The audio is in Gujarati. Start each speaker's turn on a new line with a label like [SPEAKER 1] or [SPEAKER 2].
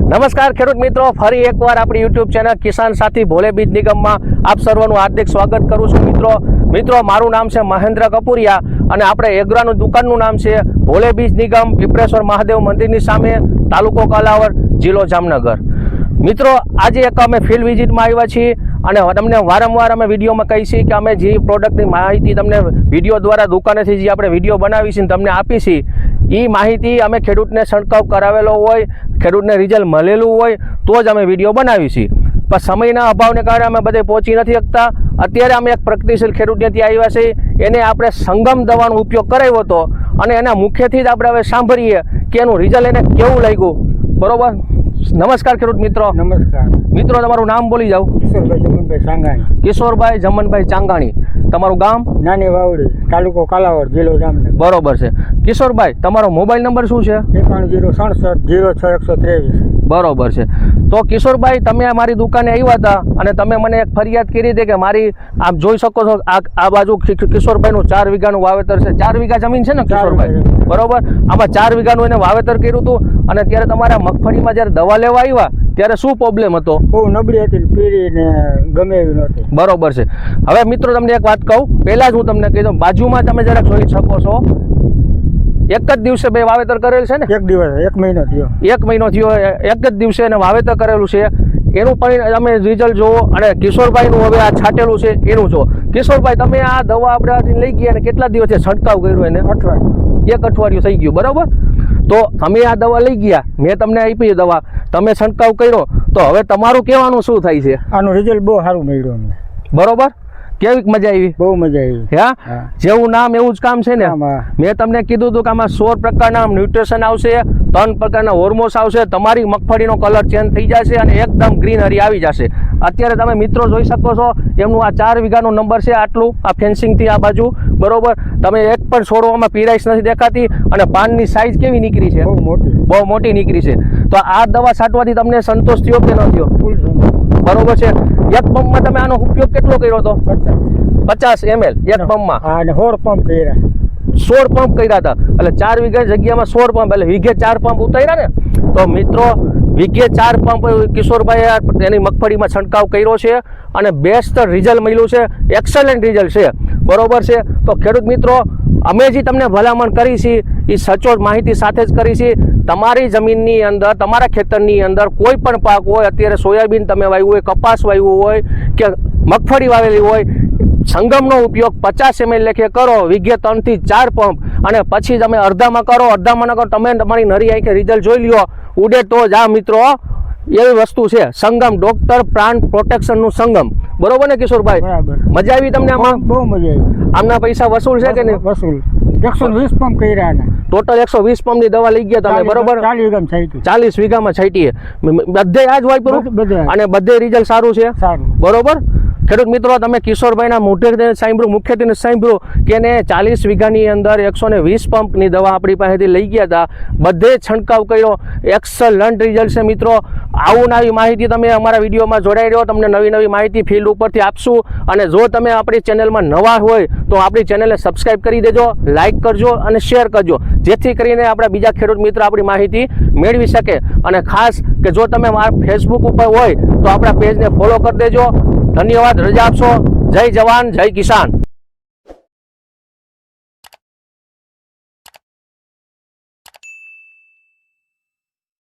[SPEAKER 1] નમસ્કાર ખેડૂત મિત્રો, ફરી એકવાર આપણી યુટ્યુબ ચેનલ કિસાન સાથી ભોલે બીજ નિગમમાં આપ સર્વનું હાર્દિક સ્વાગત કરું છું. મિત્રો મારું નામ છે મહેન્દ્ર કપુરિયા અને આપણે એગ્રાનું દુકાનનું નામ છે ભોલે બીજ નિગમ, પીપળેશ્વર મહાદેવ મંદિરની સામે, તાલુકો કાલાવડ, જિલ્લો જામનગર. મિત્રો આજે એક અમે ફિલ્ડ વિઝિટમાં આવ્યા છીએ અને તમને વારંવાર અમે વિડીયોમાં કહી છીએ કે અમે જે પ્રોડક્ટની માહિતી તમને વિડીયો દ્વારા દુકાનેથી જે આપણે વિડીયો બનાવી છે તમને આપી છીએ, એ માહિતી અમે ખેડૂતને છંટકાવ કરાવેલો હોય, ખેડૂતને રિઝલ્ટ મળેલું હોય તો જ અમે વિડીયો બનાવી છીએ. પણ સમયના અભાવને કારણે અમે બધે પહોંચી નથી શકતા. અત્યારે અમે એક પ્રગતિશીલ ખેડૂતને ત્યાં આવ્યા છીએ, એને આપણે સંગમ દવાનો ઉપયોગ કરાવ્યો હતો અને એના મુખ્યથી જ આપણે હવે સાંભળીએ કે એનું રિઝલ્ટ એને કેવું લાગ્યું. બરોબર. નમસ્કાર ખેડૂત મિત્રો.
[SPEAKER 2] નમસ્કાર
[SPEAKER 1] મિત્રો, તમારું નામ બોલી જાઓ.
[SPEAKER 2] કિશોરભાઈ જમનભાઈ ચાંગાણી.
[SPEAKER 1] કિશોરભાઈ જમનભાઈ ચાંગાણી. તમારું ગામ?
[SPEAKER 2] નાની વાવડી, તાલુકો કાલાવડ, જિલ્લો જામનગર.
[SPEAKER 1] બરોબર છે. કિશોરભાઈ, તમારો મોબાઈલ નંબર શું છે?
[SPEAKER 2] 9106606123.
[SPEAKER 1] બરોબર છે. તો કિશોરભાઈ, તમે મારી દુકાને આવ્યા હતા અને તમે મને એક ફરિયાદ કરી હતી કે મારી આપ જોઈ શકો છો આ બાજુ કિશોરભાઈનું 4 વીઘાનું વાવેતર છે. 4 વીઘા જમીન છે ને કિશોરભાઈ? બરોબર. આમાં 4 વીઘાનું એને વાવેતર કર્યું હતું અને ત્યારે તમારા મગફળીમાં જ્યારે દવા લેવા આવ્યા ત્યારે શું પ્રોબ્લેમ હતો?
[SPEAKER 2] બહુ નબળી હતી, પીળી ને ગમે એવી નહોતી.
[SPEAKER 1] બરોબર છે. હવે મિત્રો તમને એક વાત કહું, પહેલા જ હું તમને કહી દઉં, બાજુમાં તમે જરાક જોઈ શકો છો, એક જ દિવસે બે વાવેતર કરેલ છે ને?
[SPEAKER 2] એક દિવસ, 1 મહિનો થયો.
[SPEAKER 1] 1 મહિનો થયો, એક જ દિવસે એને વાવેતર કરેલું છે. એનું પણ તમે રિઝલ્ટ જુઓ અને કિશોરભાઈનું હવે આ છાંટેલું છે એનું જુઓ. કિશોરભાઈ, તમે આ દવા આપણે લઈ ગયા અને કેટલા દિવસે છંટકાવ કર્યો એને?
[SPEAKER 2] અઠવાડિયું.
[SPEAKER 1] 1 અઠવાડિયું થઈ ગયું. બરોબર. તો તમે આ દવા લઈ ગયા, મેં તમને આપી દવા, તમે છંટકાવ કર્યો, તો હવે તમારું કહેવાનું શું થાય છે?
[SPEAKER 2] આનું રિઝલ્ટ બહુ સારું મળ્યું અમને.
[SPEAKER 1] બરોબર. કેવી મજા આવી?
[SPEAKER 2] બહુ મજા આવી.
[SPEAKER 1] હા, જેવું નામ એવું જ કામ છે ને. મેં તમને કીધું હતું કે આમાં 16 પ્રકારના ન્યુટ્રિશન આવશે, 3 પ્રકારના હોર્મોન્સ આવશે, તમારી મગફળીનો કલર ચેન્જ થઈ જશે અને એકદમ ગ્રીનરી આવી જશે. અત્યારે તમે મિત્રો જોઈ શકો છો, એમનું આ 4 વીઘાનો નંબર છે, આટલું આ ફેન્સિંગથી આ બાજુ. બરોબર. તમે એક પણ છોડવામાં પીળાશ નથી દેખાતી અને પાનની સાઈઝ કેવી નીકળી છે? બહુ મોટી નીકળી છે. તો આ દવા છાંટવાથી તમને સંતોષ થયો કે ન થયો? બરોબર છે. એક પંપમાં તમે આનો ઉપયોગ કેટલો કર્યો હતો? 50 ml એક પંપમાં.
[SPEAKER 2] અને 16 પંપ કર્યા.
[SPEAKER 1] 16 પંપ કર્યા હતા. એટલે 4 વીઘા જગ્યામાં 16 પંપ, એટલે વીઘે 4 પંપ ઉતાર્યા ને. તો મિત્રો, વીઘે 4 પંપ કિશોરભાઈએ એની મગફળીમાં છંટકાવ કર્યો છે અને બેસ્ટ રિઝલ્ટ મળ્યું છે, એક્સલન્ટ રિઝલ્ટ છે. બરોબર છે. તો ખેડૂત મિત્રો, અમે જે તમને ભલામણ કરી છે એ સચોટ માહિતી સાથે જ કરી છે. તમારી જમીનની અંદર, તમારા ખેતરની અંદર કોઈ પણ પાક હોય, અત્યારે સોયાબીન તમે વાવ્યું હોય, કપાસ વાવ્યું હોય કે મગફળી વાવેલી હોય, સંગમનો ઉપયોગ 50 ml લેખે કરો, વીઘે 3 થી 4 પંપ, અને પછી તમે અડધામાં કરો, અડધામાં ન કરો, તમે તમારી નરી આંખે રિઝલ્ટ જોઈ લ્યો. ઉડે તો જ આ મિત્રો એવી વસ્તુ છે સંગમ, ડોક્ટર પ્લાન્ટ પ્રોટેક્શનનું સંગમ. બરોબર ને કિશોરભાઈ? મજા આવી તમને આમાં?
[SPEAKER 2] બહુ મજા આવી.
[SPEAKER 1] આમના પૈસા વસૂલ છે કે નહીં?
[SPEAKER 2] વસૂલ. 120 પંપ કર્યા ને.
[SPEAKER 1] ટોટલ 120 પંપની દવા લઈ ગયા તમે. બરોબર. 40 વીઘામાં છાંટી. બધે આ જ વાપરું અને બધે રિઝલ્ટ સારું છે. બરોબર. ખેડૂત મિત્રો, તમે કિશોરભાઈના મોઢે સાંભળ્યું, મુખ્યત્વે સાંભળ્યું કે એને 40 વીઘાની અંદર 120 પંપની દવા આપણી પાસેથી લઈ ગયા હતા, બધે છંટકાવ કર્યો, એક્સલન્ટ રિઝલ્ટ છે. મિત્રો, આવું નવી માહિતી તમે અમારા વિડીયોમાં જોડાઈ રહ્યો, તમને નવી નવી માહિતી ફિલ્ડ ઉપરથી આપશું. અને જો તમે આપણી ચેનલમાં નવા હોય તો આપણી ચેનલને સબસ્ક્રાઈબ કરી દેજો, લાઇક કરજો અને શેર કરજો, જેથી કરીને આપણા બીજા ખેડૂત મિત્રો આપણી માહિતી મેળવી શકે. અને ખાસ કે જો તમે મારા ફેસબુક ઉપર હોય તો આપણા પેજને ફોલો કરી દેજો. ધન્યવાદ. રજા આપશો. જય જવાન, જય કિસાન.